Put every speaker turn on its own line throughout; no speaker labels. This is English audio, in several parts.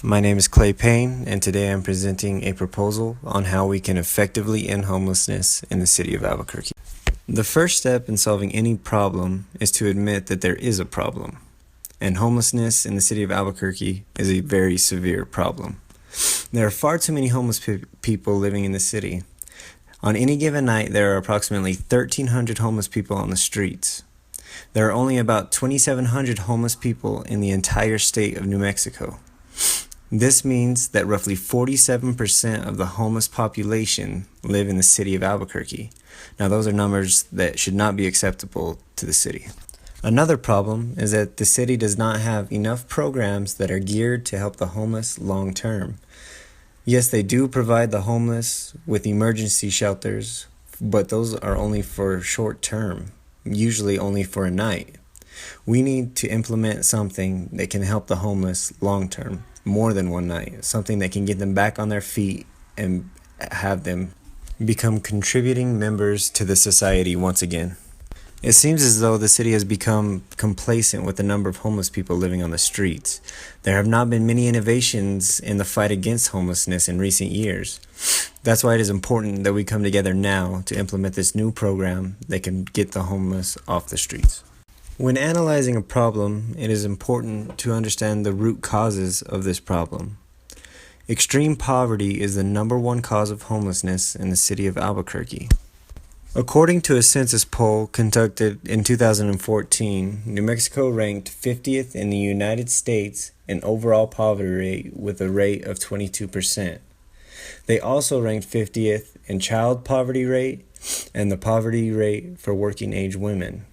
My name is Clay Payne, and today I'm presenting a proposal on how we can effectively end homelessness in the city of Albuquerque. The first step in solving any problem is to admit that there is a problem, and homelessness in the city of Albuquerque is a very severe problem. There are far too many homeless people living in the city. On any given night, there are approximately 1,300 homeless people on the streets. There are only about 2,700 homeless people in the entire state of New Mexico. This means that roughly 47% of the homeless population live in the city of Albuquerque. Now, those are numbers that should not be acceptable to the city. Another problem is that the city does not have enough programs that are geared to help the homeless long term. Yes, they do provide the homeless with emergency shelters, but those are only for short term, usually only for a night. We need to implement something that can help the homeless long term, more than one night, something that can get them back on their feet and have them become contributing members to the society once again. It seems as though the city has become complacent with the number of homeless people living on the streets. There have not been many innovations in the fight against homelessness in recent years. That's why it is important that we come together now to implement this new program that can get the homeless off the streets. When analyzing a problem, it is important to understand the root causes of this problem. Extreme poverty is the number one cause of homelessness in the city of Albuquerque. According to a census poll conducted in 2014, New Mexico ranked 50th in the United States in overall poverty rate with a rate of 22%. They also ranked 50th in child poverty rate and the poverty rate for working age women.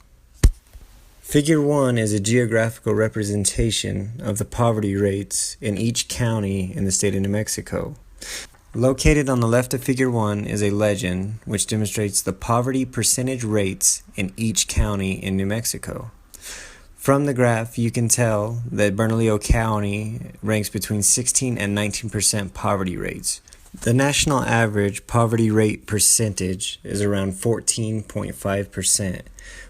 Figure 1 is a geographical representation of the poverty rates in each county in the state of New Mexico. Located on the left of Figure 1 is a legend which demonstrates the poverty percentage rates in each county in New Mexico. From the graph, you can tell that Bernalillo County ranks between 16 and 19% poverty rates. The national average poverty rate percentage is around 14.5%,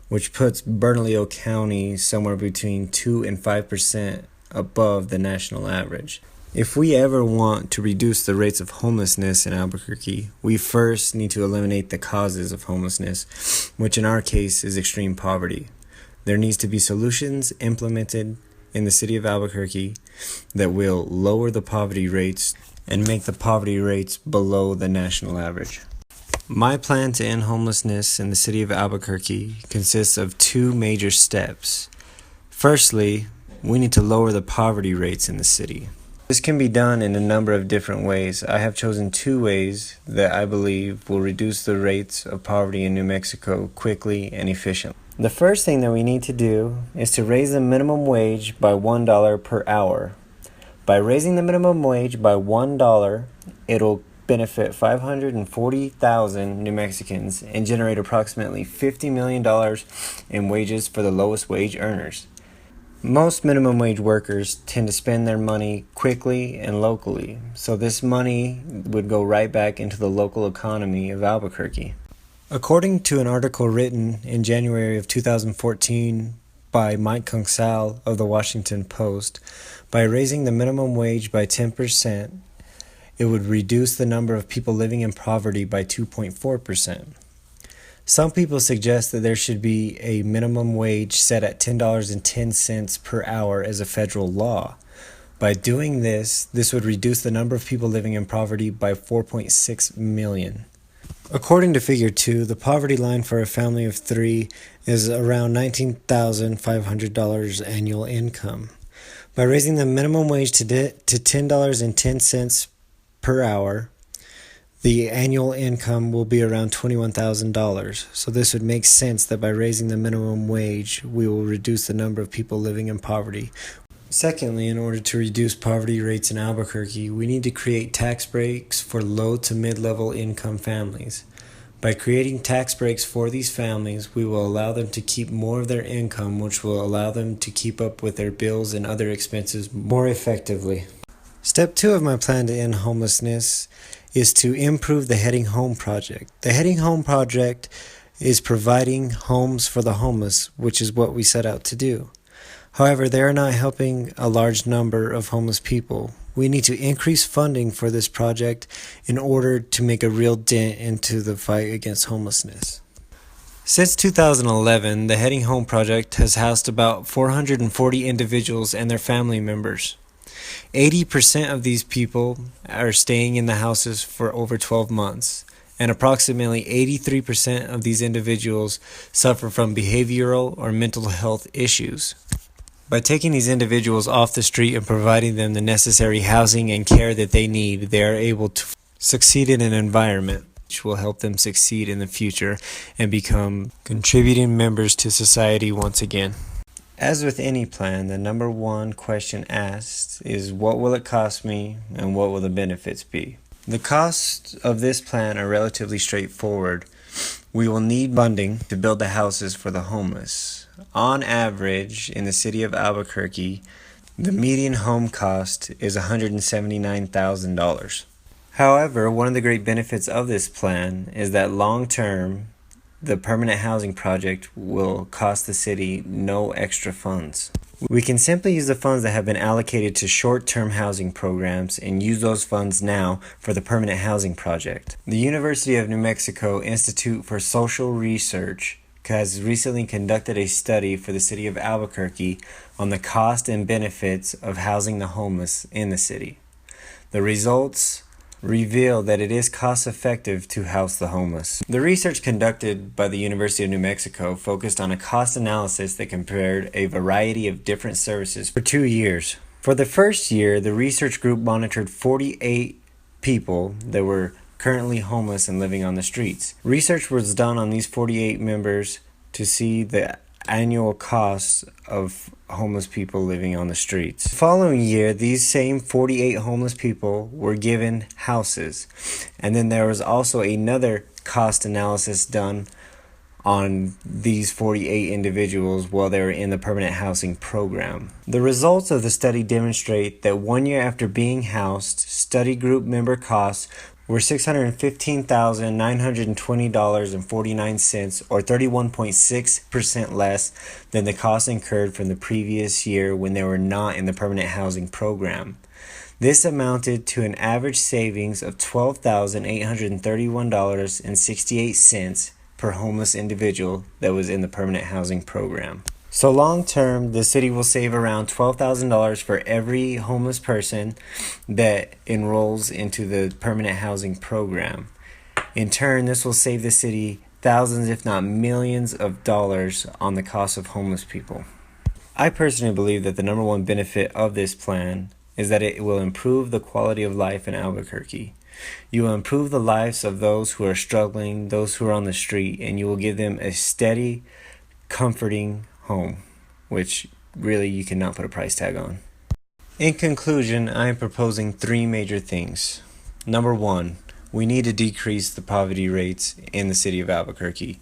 which puts Bernalillo County somewhere between 2 and 5% above the national average. If we ever want to reduce the rates of homelessness in Albuquerque, we first need to eliminate the causes of homelessness, which in our case is extreme poverty. There needs to be solutions implemented in the city of Albuquerque that will lower the poverty rates and make the poverty rates below the national average. My plan to end homelessness in the city of Albuquerque consists of two major steps. Firstly, we need to lower the poverty rates in the city. This can be done in a number of different ways. I have chosen two ways that I believe will reduce the rates of poverty in New Mexico quickly and efficiently. The first thing that we need to do is to raise the minimum wage by $1 per hour. By raising the minimum wage by $1, it'll benefit 540,000 New Mexicans and generate approximately $50 million in wages for the lowest wage earners. Most minimum wage workers tend to spend their money quickly and locally, so this money would go right back into the local economy of Albuquerque. According to an article written in January of 2014 by Mike Congsal of the Washington Post, by raising the minimum wage by 10%, it would reduce the number of people living in poverty by 2.4%. Some people suggest that there should be a minimum wage set at $10.10 per hour as a federal law. By doing this would reduce the number of people living in poverty by 4.6 million. According to Figure 2, the poverty line for a family of three is around $19,500 annual income. By raising the minimum wage to $10.10 per hour, the annual income will be around $21,000. So this would make sense that by raising the minimum wage, we will reduce the number of people living in poverty. Secondly, in order to reduce poverty rates in Albuquerque, we need to create tax breaks for low to mid-level income families. By creating tax breaks for these families, we will allow them to keep more of their income, which will allow them to keep up with their bills and other expenses more effectively. Step 2 of my plan to end homelessness is to improve the Heading Home Project. The Heading Home Project is providing homes for the homeless, which is what we set out to do. However, they are not helping a large number of homeless people. We need to increase funding for this project in order to make a real dent into the fight against homelessness. Since 2011, the Heading Home Project has housed about 440 individuals and their family members. 80% of these people are staying in the houses for over 12 months, and approximately 83% of these individuals suffer from behavioral or mental health issues. By taking these individuals off the street and providing them the necessary housing and care that they need, they are able to succeed in an environment which will help them succeed in the future and become contributing members to society once again. As with any plan, the number one question asked is, what will it cost me and what will the benefits be? The costs of this plan are relatively straightforward. We will need funding to build the houses for the homeless. On average, in the city of Albuquerque, the median home cost is $179,000. However, one of the great benefits of this plan is that long term, the permanent housing project will cost the city no extra funds. We can simply use the funds that have been allocated to short-term housing programs and use those funds now for the permanent housing project. The University of New Mexico Institute for Social Research has recently conducted a study for the city of Albuquerque on the cost and benefits of housing the homeless in the city. The results reveal that it is cost-effective to house the homeless. The research conducted by the University of New Mexico focused on a cost analysis that compared a variety of different services for 2 years. For the first year, the research group monitored 48 people that were currently homeless and living on the streets. Research was done on these 48 members to see the annual costs of homeless people living on the streets. The following year, these same 48 homeless people were given houses, and then there was also another cost analysis done on these 48 individuals while they were in the permanent housing program. The results of the study demonstrate that 1 year after being housed, study group member costs were $615,920.49, or 31.6% less than the cost incurred from the previous year when they were not in the permanent housing program. This amounted to an average savings of $12,831.68 per homeless individual that was in the permanent housing program. So long term, the city will save around $12,000 for every homeless person that enrolls into the permanent housing program. In turn, this will save the city thousands, if not millions of dollars on the cost of homeless people. I personally believe that the number one benefit of this plan is that it will improve the quality of life in Albuquerque. You will improve the lives of those who are struggling, those who are on the street, and you will give them a steady, comforting home, which really you cannot put a price tag on. In conclusion, I am proposing 3 major things. Number 1, we need to decrease the poverty rates in the city of Albuquerque.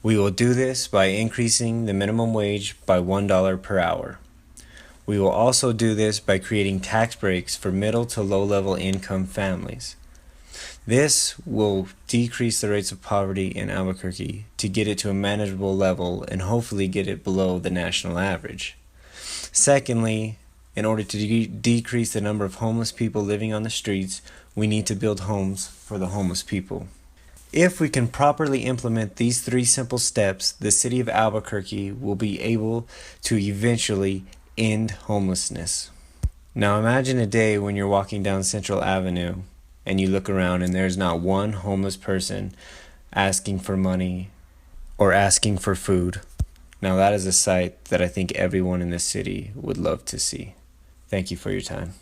We will do this by increasing the minimum wage by $1 per hour. We will also do this by creating tax breaks for middle to low-level income families. This will decrease the rates of poverty in Albuquerque to get it to a manageable level and hopefully get it below the national average. Secondly, in order to decrease the number of homeless people living on the streets, we need to build homes for the homeless people. If we can properly implement these 3 simple steps, the city of Albuquerque will be able to eventually end homelessness. Now imagine a day when you're walking down Central Avenue and you look around and there's not one homeless person asking for money or asking for food. Now that is a sight that I think everyone in this city would love to see. Thank you for your time.